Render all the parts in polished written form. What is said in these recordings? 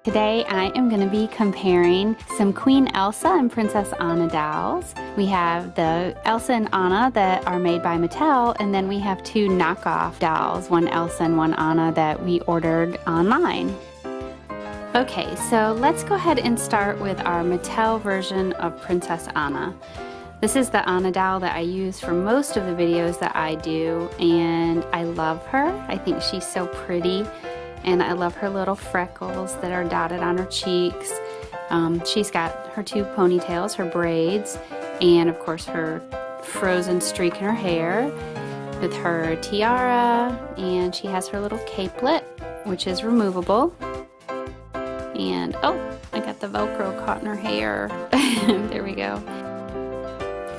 Today I am going to be comparing some Queen Elsa and Princess Anna dolls. We have the Elsa and Anna that are made by Mattel, and then we have two knockoff dolls, one Elsa and one Anna, that we ordered online. Okay, so let's go ahead and start with our Mattel version of Princess Anna. This is the Anna doll that I use for most of the videos that I do, and I love her. I think she's so pretty. And I love her little freckles that are dotted on her cheeks. She's got her two ponytails, her braids, and of course her frozen streak in her hair with her tiara, and she has her little capelet, which is removable. And oh, I got the Velcro caught in her hair. There we go.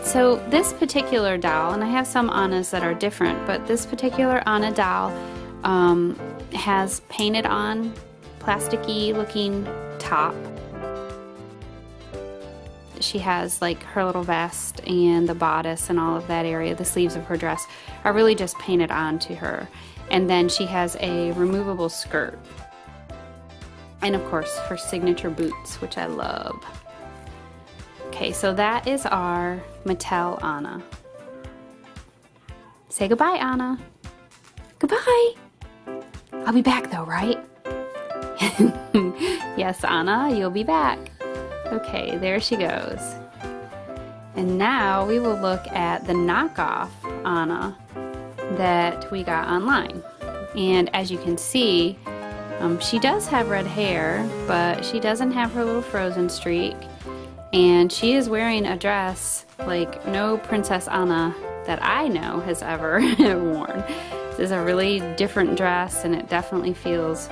So this particular doll, and I have some Annas that are different, but this particular Anna doll has painted on plasticky looking top. She has like her little vest and the bodice and all of that area. The sleeves of her dress are really just painted on to her. And then she has a removable skirt. And of course her signature boots, which I love. Okay, so that is our Mattel Anna. Say goodbye, Anna. Goodbye. I'll be back though, right? Yes, Anna, you'll be back. Okay, there she goes. And now we will look at the knockoff Anna that we got online. And as you can see, she does have red hair, but she doesn't have her little frozen streak. And she is wearing a dress like no Princess Anna that I know has ever worn. This is a really different dress, and it definitely feels,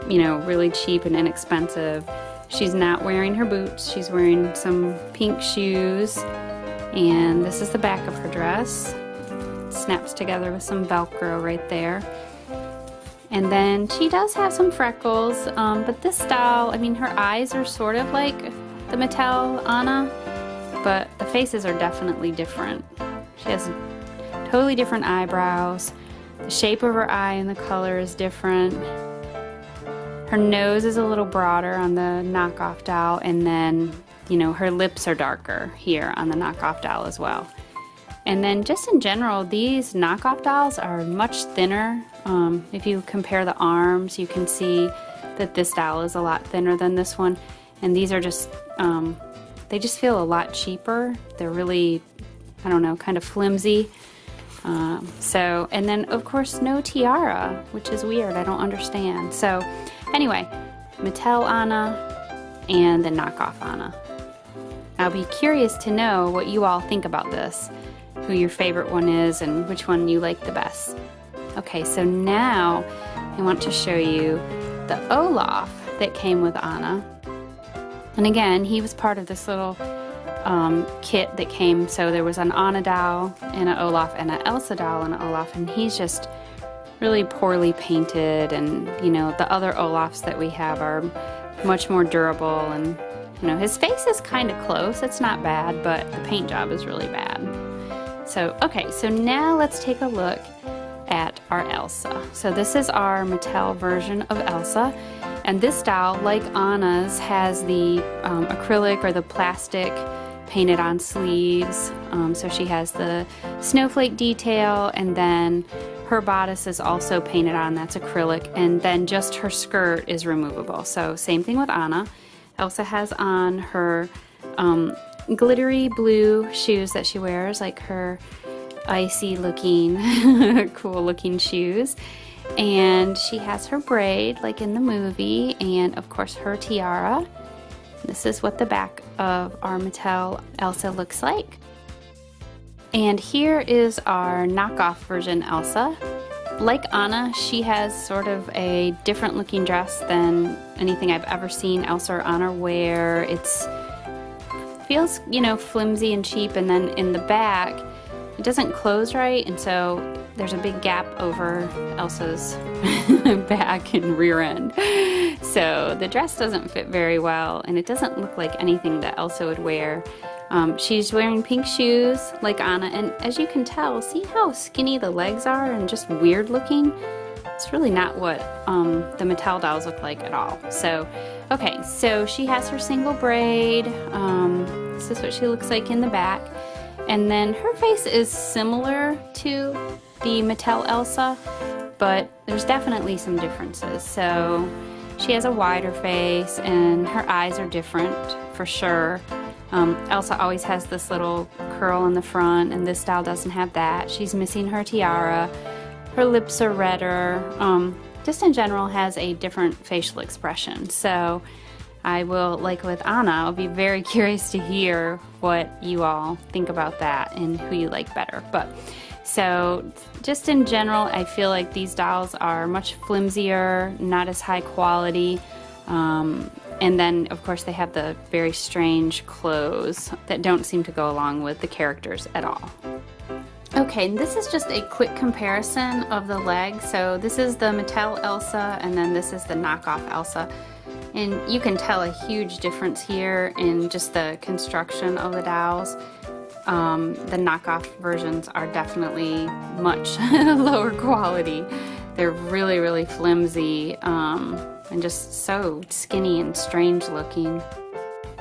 you know, really cheap and inexpensive. She's not wearing her boots. She's wearing some pink shoes, and this is the back of her dress. It snaps together with some Velcro right there. And then she does have some freckles, but this doll, I mean, her eyes are sort of like the Mattel Anna, but the faces are definitely different. She has totally different eyebrows. The shape of her eye and the color is different. Her nose is a little broader on the knockoff doll, and then, you know, her lips are darker here on the knockoff doll as well. And then just in general, these knockoff dolls are much thinner. If you compare the arms, you can see that this doll is a lot thinner than this one. And these are just, they just feel a lot cheaper. They're really, I don't know, kind of flimsy. And then of course no tiara, which is weird, I don't understand. So anyway, Mattel Anna and the knockoff Anna. I'll be curious to know what you all think about this, who your favorite one is and which one you like the best. Okay, so now I want to show you the Olaf that came with Anna. And again, he was part of this little kit that came, so there was an Anna doll and an Olaf and an Elsa doll and an Olaf, and he's just really poorly painted, and you know, the other Olafs that we have are much more durable, and you know, his face is kind of close, it's not bad, but the paint job is really bad. So okay, so now let's take a look at our Elsa. So this is our Mattel version of Elsa, and this doll, like Anna's, has the acrylic or the plastic painted on sleeves. So she has the snowflake detail, and then her bodice is also painted on, that's acrylic, and then just her skirt is removable. So same thing with Anna. Elsa has on her glittery blue shoes that she wears, like her icy looking, cool looking shoes. And she has her braid like in the movie, and of course her tiara. This is what the back of our Mattel Elsa looks like. And here is our knockoff version Elsa. Like Anna, she has sort of a different looking dress than anything I've ever seen Elsa or Anna wear. It feels, you know, flimsy and cheap, and then in the back it doesn't close right, and so there's a big gap over Elsa's back and rear end. So the dress doesn't fit very well, and it doesn't look like anything that Elsa would wear. She's wearing pink shoes like Anna, and as you can tell, see how skinny the legs are and just weird looking? It's really not what the Mattel dolls look like at all. So, okay, so she has her single braid. This is what she looks like in the back. And then her face is similar to the Mattel Elsa, but there's definitely some differences. So she has a wider face and her eyes are different for sure. Elsa always has this little curl in the front, and this doll doesn't have that. She's missing her tiara. Her lips are redder. Just in general has a different facial expression. So I will, like with Anna, I'll be very curious to hear what you all think about that and who you like better. But so just in general, I feel like these dolls are much flimsier, not as high quality. And then, of course, they have the very strange clothes that don't seem to go along with the characters at all. Okay, and this is just a quick comparison of the legs. So this is the Mattel Elsa, and then this is the knockoff Elsa. And you can tell a huge difference here in just the construction of the dolls. The knockoff versions are definitely much lower quality. They're really, really flimsy. And just so skinny and strange looking.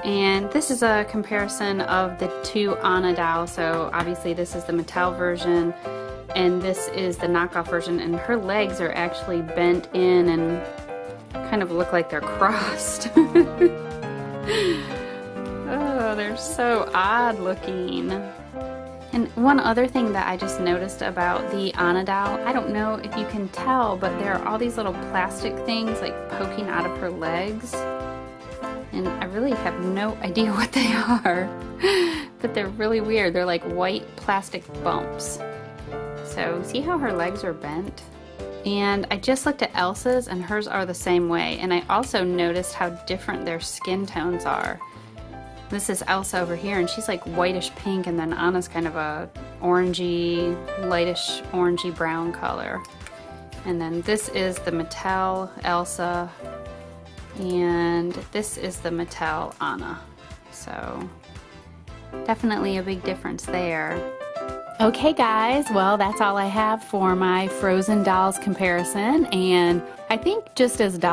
And this is a comparison of the two Anna dolls. So obviously this is the Mattel version and this is the knockoff version, and her legs are actually bent in and kind of look like they're crossed. Oh, they're so odd looking. And one other thing that I just noticed about the Anna doll, I don't know if you can tell, but there are all these little plastic things like poking out of her legs. And I really have no idea what they are, but they're really weird. They're like white plastic bumps. So see how her legs are bent? And I just looked at Elsa's and hers are the same way. And I also noticed how different their skin tones are. This is Elsa over here, and she's like whitish pink, and then Anna's kind of a orangey, lightish orangey brown color. And then this is the Mattel Elsa, and this is the Mattel Anna. So definitely a big difference there. Okay guys, well that's all I have for my Frozen dolls comparison, and I think just as dolls